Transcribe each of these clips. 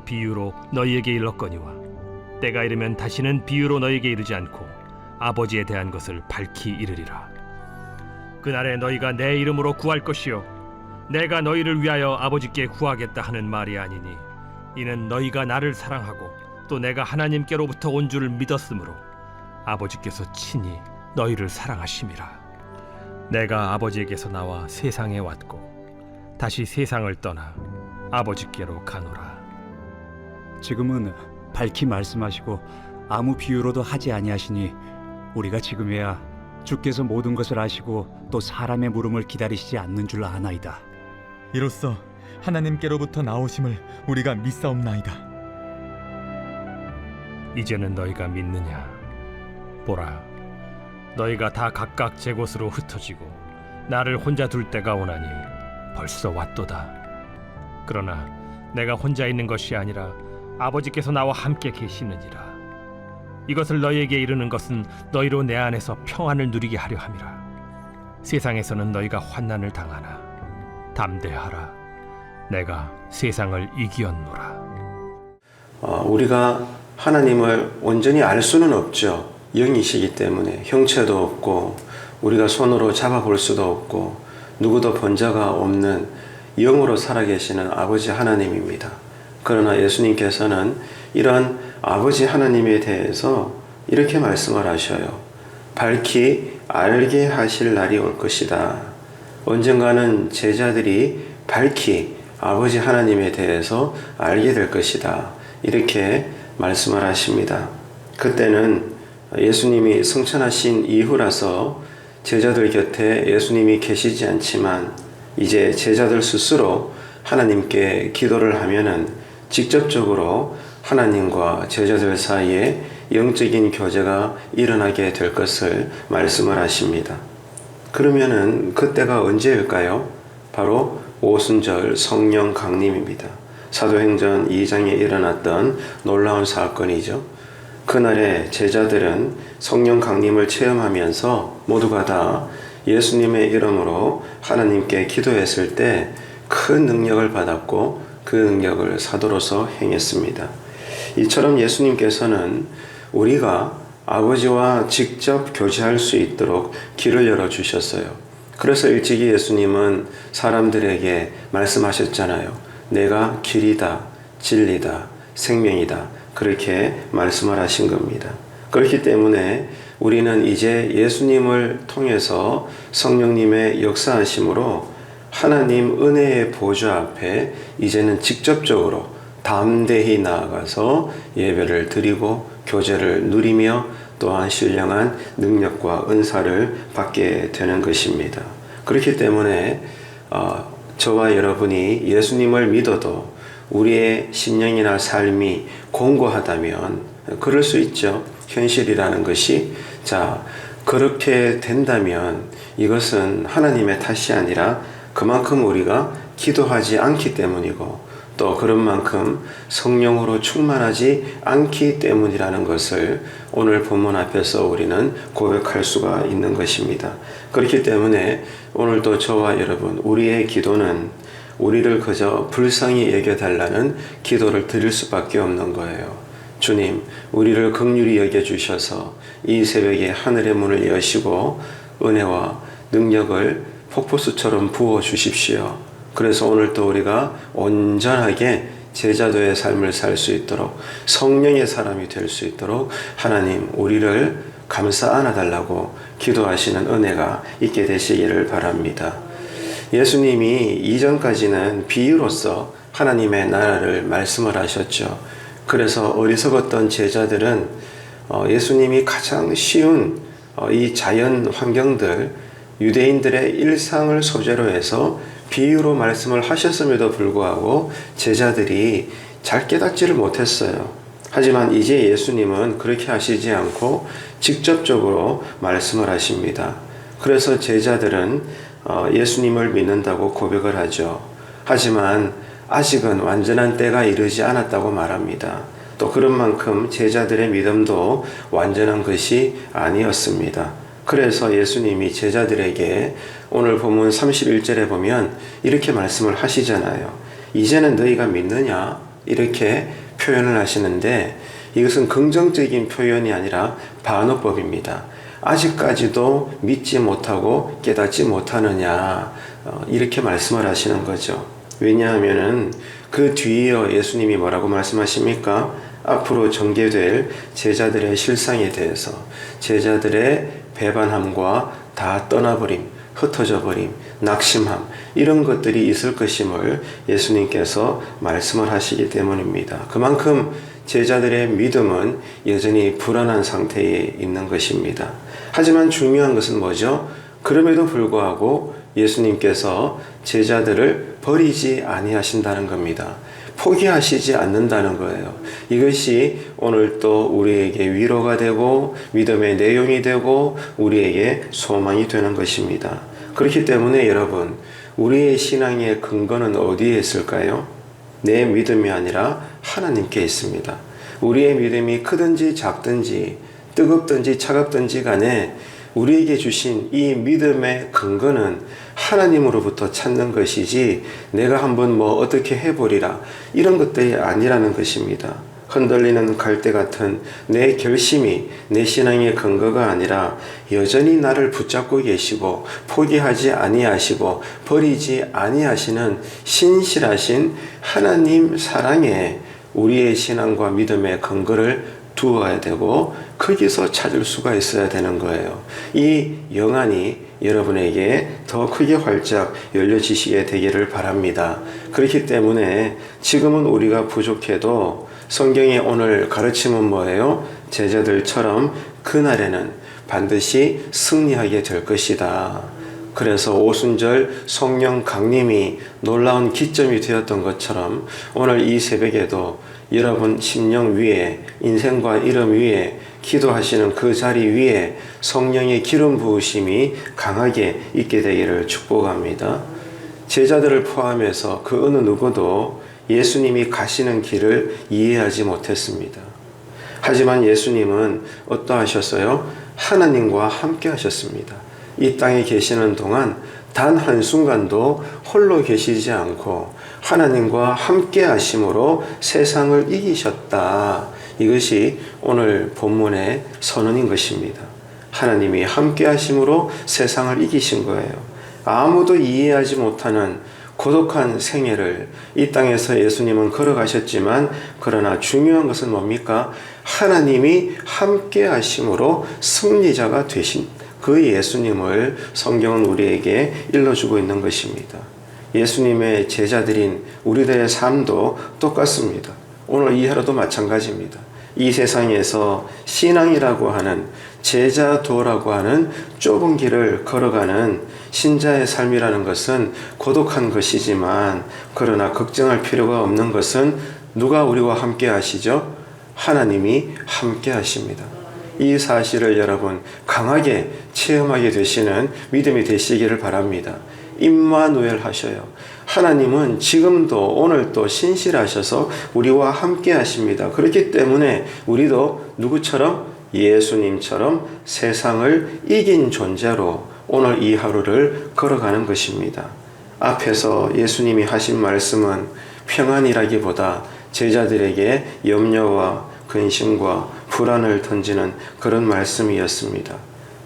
비유로 너희에게 일렀거니와 때가 이르면 다시는 비유로 너희에게 이르지 않고 아버지에 대한 것을 밝히 이르리라. 그날에 너희가 내 이름으로 구할 것이요 내가 너희를 위하여 아버지께 구하겠다 하는 말이 아니니 이는 너희가 나를 사랑하고 또 내가 하나님께로부터 온 줄을 믿었으므로 아버지께서 친히 너희를 사랑하심이라. 내가 아버지에게서 나와 세상에 왔고 다시 세상을 떠나 아버지께로 가노라. 지금은 밝히 말씀하시고 아무 비유로도 하지 아니하시니 우리가 지금에야 주께서 모든 것을 아시고 또 사람의 물음을 기다리시지 않는 줄 아나이다. 이로써 하나님께로부터 나오심을 우리가 믿사옵나이다. 이제는 너희가 믿느냐? 보라, 너희가 다 각각 제 곳으로 흩어지고 나를 혼자 둘 때가 오나니 벌써 왔도다. 그러나 내가 혼자 있는 것이 아니라 아버지께서 나와 함께 계시느니라. 이것을 너희에게 이르는 것은 너희로 내 안에서 평안을 누리게 하려 함이라. 세상에서는 너희가 환난을 당하나 담대하라. 내가 세상을 이기었노라. 우리가 하나님을 온전히 알 수는 없죠. 영이시기 때문에 형체도 없고 우리가 손으로 잡아볼 수도 없고 누구도 본 자가 없는 영으로 살아계시는 아버지 하나님입니다. 그러나 예수님께서는 이런 아버지 하나님에 대해서 이렇게 말씀을 하셔요. 밝히 알게 하실 날이 올 것이다. 언젠가는 제자들이 밝히 아버지 하나님에 대해서 알게 될 것이다. 이렇게 말씀을 하십니다. 그때는 예수님이 승천하신 이후라서 제자들 곁에 예수님이 계시지 않지만 이제 제자들 스스로 하나님께 기도를 하면은 직접적으로 하나님과 제자들 사이에 영적인 교제가 일어나게 될 것을 말씀을 하십니다. 그러면은 그때가 언제일까요? 바로 오순절 성령 강림입니다. 사도행전 2장에 일어났던 놀라운 사건이죠. 그날에 제자들은 성령 강림을 체험하면서 모두가 다 예수님의 이름으로 하나님께 기도했을 때 큰 능력을 받았고 그 능력을 사도로서 행했습니다. 이처럼 예수님께서는 우리가 아버지와 직접 교제할 수 있도록 길을 열어주셨어요. 그래서 일찍이 예수님은 사람들에게 말씀하셨잖아요. 내가 길이다, 진리다, 생명이다. 그렇게 말씀을 하신 겁니다. 그렇기 때문에 우리는 이제 예수님을 통해서 성령님의 역사하심으로 하나님 은혜의 보좌 앞에 이제는 직접적으로 담대히 나아가서 예배를 드리고 교제를 누리며 또한 신령한 능력과 은사를 받게 되는 것입니다. 그렇기 때문에 저와 여러분이 예수님을 믿어도 우리의 신령이나 삶이 공고하다면 그럴 수 있죠. 현실이라는 것이. 그렇게 된다면 이것은 하나님의 탓이 아니라 그만큼 우리가 기도하지 않기 때문이고 또 그런 만큼 성령으로 충만하지 않기 때문이라는 것을 오늘 본문 앞에서 우리는 고백할 수가 있는 것입니다. 그렇기 때문에 오늘도 저와 여러분, 우리의 기도는 우리를 그저 불쌍히 여겨달라는 기도를 드릴 수밖에 없는 거예요. 주님, 우리를 긍휼히 여겨주셔서 이 새벽에 하늘의 문을 여시고 은혜와 능력을 폭포수처럼 부어주십시오. 그래서 오늘도 우리가 온전하게 제자도의 삶을 살 수 있도록 성령의 사람이 될 수 있도록 하나님 우리를 감싸 안아달라고 기도하시는 은혜가 있게 되시기를 바랍니다. 예수님이 이전까지는 비유로서 하나님의 나라를 말씀을 하셨죠. 그래서 어리석었던 제자들은 예수님이 가장 쉬운 이 자연 환경들, 유대인들의 일상을 소재로 해서 비유로 말씀을 하셨음에도 불구하고 제자들이 잘 깨닫지를 못했어요. 하지만 이제 예수님은 그렇게 하시지 않고 직접적으로 말씀을 하십니다. 그래서 제자들은 예수님을 믿는다고 고백을 하죠. 하지만 아직은 완전한 때가 이르지 않았다고 말합니다. 또 그런 만큼 제자들의 믿음도 완전한 것이 아니었습니다. 그래서 예수님이 제자들에게 오늘 본문 31절에 보면 이렇게 말씀을 하시잖아요. 이제는 너희가 믿느냐? 이렇게 표현을 하시는데 이것은 긍정적인 표현이 아니라 반어법입니다. 아직까지도 믿지 못하고 깨닫지 못하느냐 이렇게 말씀을 하시는 거죠. 왜냐하면은 그 뒤에 예수님이 뭐라고 말씀하십니까? 앞으로 전개될 제자들의 실상에 대해서 제자들의 배반함과 다 떠나버림, 흩어져 버림, 낙심함 이런 것들이 있을 것임을 예수님께서 말씀을 하시기 때문입니다. 그만큼 제자들의 믿음은 여전히 불안한 상태에 있는 것입니다. 하지만 중요한 것은 뭐죠? 그럼에도 불구하고 예수님께서 제자들을 버리지 아니하신다는 겁니다. 포기하시지 않는다는 거예요. 이것이 오늘 또 우리에게 위로가 되고 믿음의 내용이 되고 우리에게 소망이 되는 것입니다. 그렇기 때문에 여러분, 우리의 신앙의 근거는 어디에 있을까요? 내 믿음이 아니라 하나님께 있습니다. 우리의 믿음이 크든지 작든지 뜨겁든지 차갑든지 간에 우리에게 주신 이 믿음의 근거는 하나님으로부터 찾는 것이지 내가 한번 뭐 어떻게 해보리라 이런 것들이 아니라는 것입니다. 흔들리는 갈대 같은 내 결심이 내 신앙의 근거가 아니라 여전히 나를 붙잡고 계시고 포기하지 아니하시고 버리지 아니하시는 신실하신 하나님 사랑에 우리의 신앙과 믿음의 근거를 두어야 되고 거기서 찾을 수가 있어야 되는 거예요. 이 영안이 여러분에게 더 크게 활짝 열려지시게 되기를 바랍니다. 그렇기 때문에 지금은 우리가 부족해도 성경의 오늘 가르침은 뭐예요? 제자들처럼 그날에는 반드시 승리하게 될 것이다. 그래서 오순절 성령 강림이 놀라운 기점이 되었던 것처럼 오늘 이 새벽에도 여러분 심령 위에 인생과 이름 위에 기도하시는 그 자리 위에 성령의 기름 부으심이 강하게 있게 되기를 축복합니다. 제자들을 포함해서 그 어느 누구도 예수님이 가시는 길을 이해하지 못했습니다. 하지만 예수님은 어떠하셨어요? 하나님과 함께 하셨습니다. 이 땅에 계시는 동안 단 한순간도 홀로 계시지 않고 하나님과 함께 하심으로 세상을 이기셨다. 이것이 오늘 본문의 선언인 것입니다. 하나님이 함께 하심으로 세상을 이기신 거예요. 아무도 이해하지 못하는 고독한 생애를 이 땅에서 예수님은 걸어가셨지만 그러나 중요한 것은 뭡니까? 하나님이 함께 하심으로 승리자가 되신 그 예수님을 성경은 우리에게 일러주고 있는 것입니다. 예수님의 제자들인 우리들의 삶도 똑같습니다. 오늘 이 하루도 마찬가지입니다. 이 세상에서 신앙이라고 하는 제자도라고 하는 좁은 길을 걸어가는 신자의 삶이라는 것은 고독한 것이지만 그러나 걱정할 필요가 없는 것은 누가 우리와 함께 하시죠? 하나님이 함께 하십니다. 이 사실을 여러분 강하게 체험하게 되시는 믿음이 되시기를 바랍니다. 임마누엘 하셔요. 하나님은 지금도 오늘도 신실하셔서 우리와 함께 하십니다. 그렇기 때문에 우리도 누구처럼? 예수님처럼 세상을 이긴 존재로 오늘 이 하루를 걸어가는 것입니다. 앞에서 예수님이 하신 말씀은 평안이라기보다 제자들에게 염려와 근심과 불안을 던지는 그런 말씀이었습니다.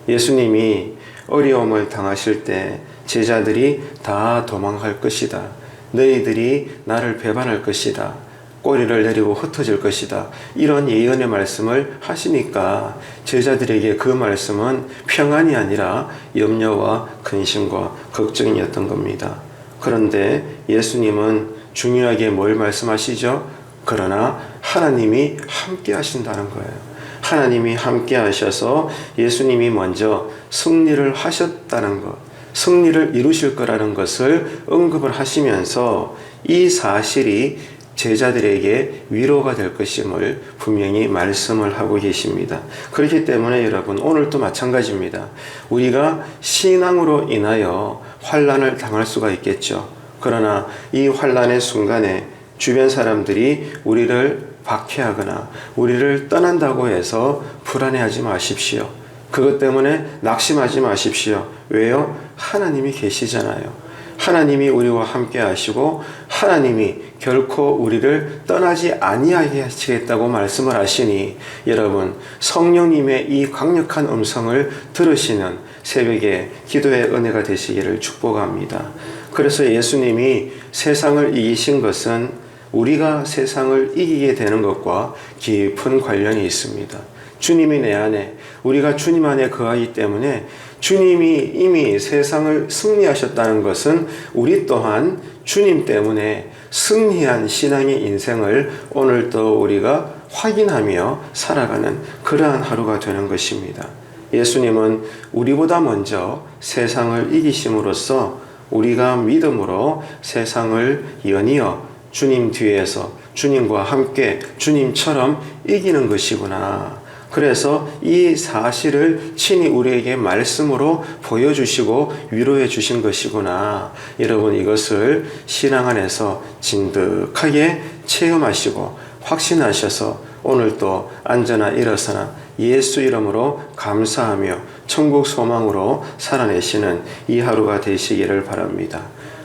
예수님이 어려움을 당하실 때 제자들이 다 도망갈 것이다. 너희들이 나를 배반할 것이다. 꼬리를 내리고 흩어질 것이다. 이런 예언의 말씀을 하시니까 제자들에게 그 말씀은 평안이 아니라 염려와 근심과 걱정이었던 겁니다. 그런데 예수님은 중요하게 뭘 말씀하시죠? 그러나 하나님이 함께 하신다는 거예요. 하나님이 함께 하셔서 예수님이 먼저 승리를 하셨다는 것, 승리를 이루실 거라는 것을 언급을 하시면서 이 사실이 제자들에게 위로가 될 것임을 분명히 말씀을 하고 계십니다. 그렇기 때문에 여러분 오늘도 마찬가지입니다. 우리가 신앙으로 인하여 환난을 당할 수가 있겠죠. 그러나 이 환난의 순간에 주변 사람들이 우리를 박해하거나 우리를 떠난다고 해서 불안해하지 마십시오. 그것 때문에 낙심하지 마십시오. 왜요? 하나님이 계시잖아요. 하나님이 우리와 함께 하시고 하나님이 결코 우리를 떠나지 아니하게 하시겠다고 말씀을 하시니 여러분 성령님의 이 강력한 음성을 들으시는 새벽에 기도의 은혜가 되시기를 축복합니다. 그래서 예수님이 세상을 이기신 것은 우리가 세상을 이기게 되는 것과 깊은 관련이 있습니다. 주님이 내 안에, 우리가 주님 안에 거하기 때문에 주님이 이미 세상을 승리하셨다는 것은 우리 또한 주님 때문에 승리한 신앙의 인생을 오늘도 우리가 확인하며 살아가는 그러한 하루가 되는 것입니다. 예수님은 우리보다 먼저 세상을 이기심으로써 우리가 믿음으로 세상을 연이어 주님 뒤에서 주님과 함께 주님처럼 이기는 것이구나. 그래서 이 사실을 친히 우리에게 말씀으로 보여주시고 위로해 주신 것이구나. 여러분 이것을 신앙 안에서 진득하게 체험하시고 확신하셔서 오늘도 앉아나 일어서나 예수 이름으로 감사하며 천국 소망으로 살아내시는 이 하루가 되시기를 바랍니다.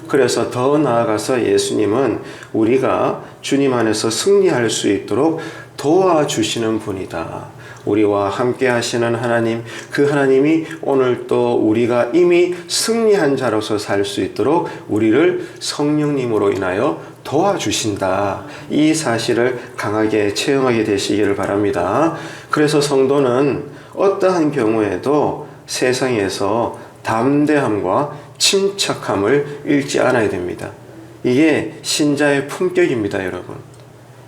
그래서 더 나아가서 예수님은 우리가 주님 안에서 승리할 수 있도록 도와주시는 분이다. 우리와 함께 하시는 하나님, 그 하나님이 오늘 또 우리가 이미 승리한 자로서 살 수 있도록 우리를 성령님으로 인하여 도와주신다. 이 사실을 강하게 체험하게 되시기를 바랍니다. 그래서 성도는 어떠한 경우에도 세상에서 담대함과 침착함을 잃지 않아야 됩니다. 이게 신자의 품격입니다, 여러분.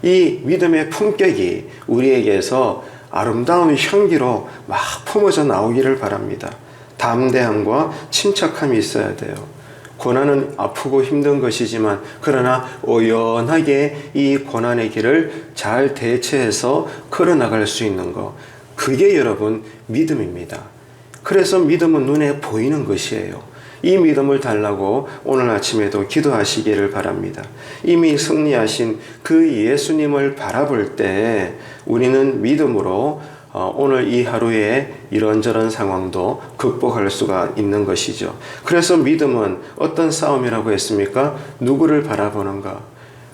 이 믿음의 품격이 우리에게서 아름다운 향기로 막 품어져 나오기를 바랍니다. 담대함과 침착함이 있어야 돼요. 고난은 아프고 힘든 것이지만 그러나 오연하게 이 고난의 길을 잘 대처해서 걸어나갈 수 있는 것, 그게 여러분 믿음입니다. 그래서 믿음은 눈에 보이는 것이에요. 이 믿음을 달라고 오늘 아침에도 기도하시기를 바랍니다. 이미 승리하신 그 예수님을 바라볼 때 우리는 믿음으로 오늘 이 하루에 이런저런 상황도 극복할 수가 있는 것이죠. 그래서 믿음은 어떤 싸움이라고 했습니까? 누구를 바라보는가?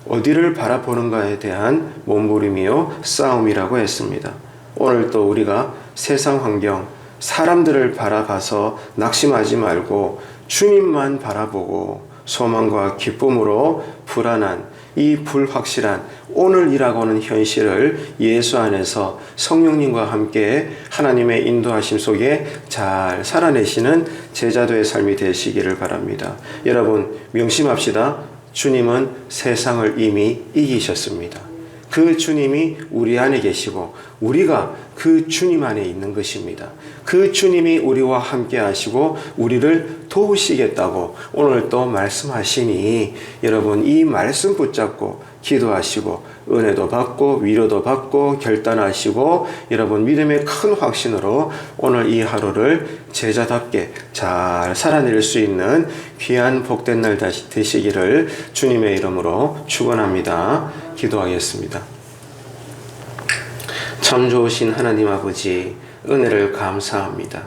어디를 바라보는가에 대한 몸부림이요 싸움이라고 했습니다. 오늘 또 우리가 세상 환경, 사람들을 바라봐서 낙심하지 말고 주님만 바라보고 소망과 기쁨으로 불안한 이 불확실한 오늘이라고 하는 현실을 예수 안에서 성령님과 함께 하나님의 인도하심 속에 잘 살아내시는 제자도의 삶이 되시기를 바랍니다. 여러분 명심합시다. 주님은 세상을 이미 이기셨습니다. 그 주님이 우리 안에 계시고 우리가 그 주님 안에 있는 것입니다. 그 주님이 우리와 함께 하시고 우리를 도우시겠다고 오늘 또 말씀하시니 여러분 이 말씀 붙잡고 기도하시고 은혜도 받고 위로도 받고 결단하시고 여러분 믿음의 큰 확신으로 오늘 이 하루를 제자답게 잘 살아낼 수 있는 귀한 복된 날 되시기를 주님의 이름으로 축원합니다. 기도하겠습니다. 참 좋으신 하나님 아버지, 은혜를 감사합니다.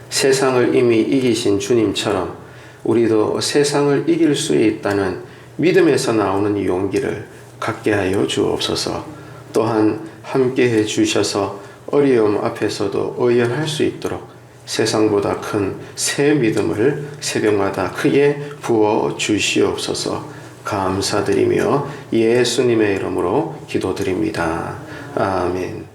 세상을 이미 이기신 주님처럼 우리도 세상을 이길 수 있다는 믿음에서 나오는 용기를 갖게 하여 주옵소서. 또한 함께해 주셔서 어려움 앞에서도 의연할 수 있도록 세상보다 큰 새 믿음을 새벽마다 크게 부어 주시옵소서. 감사드리며 예수님의 이름으로 기도드립니다. 아멘.